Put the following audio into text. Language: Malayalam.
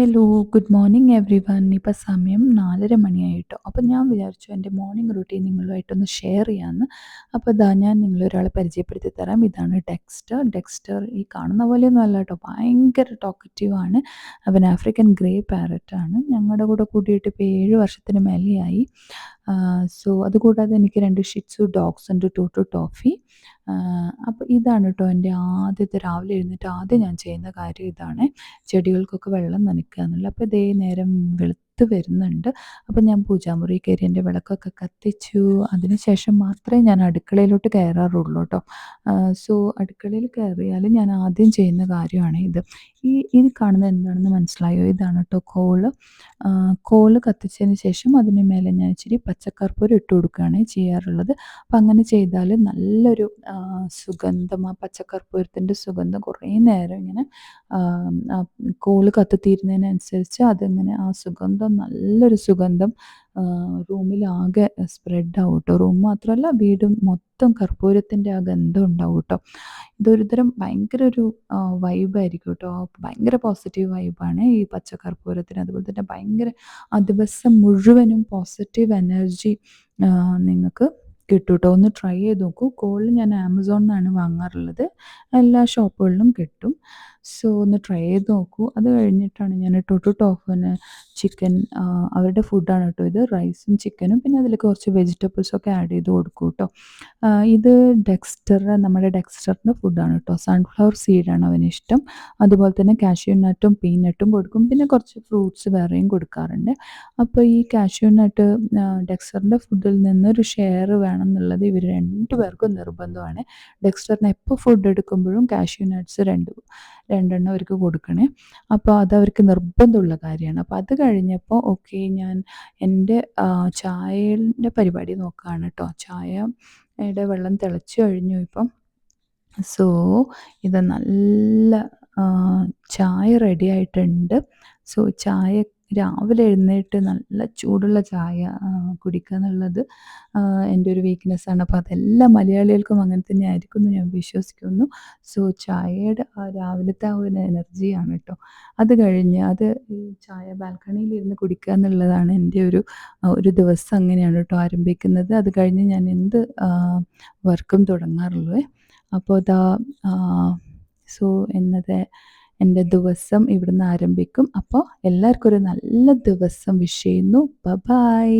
Hello, good morning everyone. ഇപ്പം സമയം 4:30 മണിയായി ട്ടോ. അപ്പം ഞാൻ വിചാരിച്ചു എൻ്റെ മോർണിംഗ് റുട്ടീൻ നിങ്ങളുമായിട്ടൊന്ന് ഷെയർ ചെയ്യാമെന്ന്. അപ്പോൾ ദാ ഞാൻ നിങ്ങളെ ഒരാളെ പരിചയപ്പെടുത്തി തരാം. ഇതാണ് ഡെക്സ്റ്റർ. ഡെക്സ്റ്റർ ഈ കാണുന്ന പോലെയൊന്നും അല്ല ട്ടോ. ഭയങ്കര ടോക്കറ്റീവ് ആണ്. അവൻ ആഫ്രിക്കൻ ഗ്രേ പാരറ്റ് ആണ്. ഞങ്ങളുടെ കൂടെ കൂടിയിട്ട് ഇപ്പോൾ 7 വർഷത്തിന് മേലെയായി. അതുകൂടാതെ എനിക്ക് 2 ഷിറ്റ്സു ഡോഗ്സ് ഉണ്ട്, ടൂട്ടു ടോഫി. അപ്പോൾ ഇതാണ് ട്ടോ എൻ്റെ ആദ്യത്തെ രാവിലെ എഴുന്നേറ്റ് ആദ്യം ഞാൻ ചെയ്യുന്ന കാര്യം ഇതാണ്. ചെടികൾക്കൊക്കെ വെള്ളം നനയ്ക്കുക എന്നുള്ളത്. അപ്പോൾ ദേ നേരം വെളുത്ത് വരുന്നുണ്ട്. അപ്പോൾ ഞാൻ പൂജാമുറി കയറി എൻ്റെ വിളക്കൊക്കെ കത്തിച്ചു. അതിനുശേഷം മാത്രമേ ഞാൻ അടുക്കളയിലോട്ട് കയറാറുള്ളൂ ട്ടോ. അടുക്കളയിൽ കയറിയാൽ ഞാൻ ആദ്യം ചെയ്യുന്ന കാര്യമാണ് ഇത്. ഇത് കാണുന്നത് എന്താണെന്ന് മനസ്സിലായോ? ഇതാണ് ട്ടോ കോള്. കോള് കത്തിച്ചതിന് ശേഷം അതിന് മേലെ ഞാൻ ഇച്ചിരി പച്ചക്കർപ്പൂരം ഇട്ട് കൊടുക്കുകയാണ് ചെയ്യാറുള്ളത്. അപ്പം അങ്ങനെ ചെയ്താൽ നല്ലൊരു സുഗന്ധം, ആ പച്ചക്കർപ്പൂരത്തിൻ്റെ സുഗന്ധം കുറേ നേരം ഇങ്ങനെ ആ കോള് കത്തിത്തീരുന്നതിനനുസരിച്ച് അതിങ്ങനെ ആ സുഗന്ധം, നല്ലൊരു സുഗന്ധം റൂമിലാകെ സ്പ്രെഡാവും ട്ടോ. റൂം മാത്രമല്ല, വീട് മൊത്തം കർപ്പൂരത്തിൻ്റെ ആ ഗന്ധം ഉണ്ടാവും ട്ടോ. ഇതൊരു തരം ഭയങ്കര ഒരു വൈബായിരിക്കും ട്ടോ. ഭയങ്കര പോസിറ്റീവ് വൈബാണ് ഈ പച്ചക്കർപ്പൂരത്തിന്. അതുപോലെ തന്നെ ഭയങ്കര ആ ദിവസം മുഴുവനും പോസിറ്റീവ് എനർജി നിങ്ങൾക്ക് കിട്ടും ട്ടോ. ഒന്ന് ട്രൈ ചെയ്ത് നോക്കൂ. കോള് ഞാൻ ആമസോണിൽ നിന്നാണ് വാങ്ങാറുള്ളത്. എല്ലാ ഷോപ്പുകളിലും കിട്ടും. ഒന്ന് ട്രൈ ചെയ്ത് നോക്കൂ. അത് കഴിഞ്ഞിട്ടാണ് ഞാൻ ടൊട്ടു ടോഫുന് ചിക്കൻ, അവരുടെ ഫുഡാണ് കേട്ടോ ഇത്. റൈസും ചിക്കനും പിന്നെ അതിലേക്ക് കുറച്ച് വെജിറ്റബിൾസൊക്കെ ആഡ് ചെയ്ത് കൊടുക്കും കേട്ടോ. ഇത് നമ്മുടെ ഡെക്സ്റ്ററിൻ്റെ ഫുഡാണ് കേട്ടോ. സൺഫ്ലവർ സീഡാണ് അവനിഷ്ടം. അതുപോലെ തന്നെ കാഷ്യൂ നട്ടും പീനട്ടും കൊടുക്കും. പിന്നെ കുറച്ച് ഫ്രൂട്ട്സ് വേറെയും കൊടുക്കാറുണ്ട്. അപ്പോൾ ഈ കാഷ്യൂ നട്ട് ഡെക്സ്റ്ററിൻ്റെ ഫുഡിൽ നിന്നൊരു ഷെയർ വേണം എന്നുള്ളത് ഇവർ 2 പേർക്കും നിർബന്ധമാണ്. ഡെക്സ്റ്ററിന് എപ്പോൾ ഫുഡ് എടുക്കുമ്പോഴും കാഷ്യൂ നട്ട്സ് രണ്ടെണ്ണം അവർക്ക് കൊടുക്കണേ. അപ്പോൾ അതവർക്ക് നിർബന്ധമുള്ള കാര്യമാണ്. അപ്പോൾ അത് കഴിഞ്ഞപ്പോൾ ഓക്കെ, ഞാൻ എൻ്റെ ചായയുടെ പരിപാടി നോക്കുകയാണ് കേട്ടോ. ചായയുടെ വെള്ളം തിളച്ച് കഴിഞ്ഞു ഇപ്പം. ഇത് നല്ല ചായ റെഡി ആയിട്ടുണ്ട്. ചായ രാവിലെ എഴുന്നേറ്റ് നല്ല ചൂടുള്ള ചായ കുടിക്കുക എന്നുള്ളത് എൻ്റെ ഒരു വീക്ക്നെസ്സാണ്. അപ്പോൾ അതെല്ലാ മലയാളികൾക്കും അങ്ങനെ തന്നെ ആയിരിക്കും എന്ന് ഞാൻ വിശ്വസിക്കുന്നു. ചായയുടെ ആ രാവിലത്തെ ആ ഒരു എനർജിയാണ് കേട്ടോ. അത് കഴിഞ്ഞ് ഈ ചായ ബാൽക്കണിയിലിരുന്ന് കുടിക്കുക എന്നുള്ളതാണ് എൻ്റെ ഒരു ദിവസം അങ്ങനെയാണ് കേട്ടോ ആരംഭിക്കുന്നത്. അത് കഴിഞ്ഞ് ഞാൻ എന്ത് വർക്കും തുടങ്ങാറുള്ളൂ. അപ്പോൾ എൻ്റെ ദിവസം ഇവിടുന്ന് ആരംഭിക്കും. അപ്പോൾ എല്ലാവർക്കും ഒരു നല്ല ദിവസം വിഷ് ചെയ്യുന്നു. ബൈ.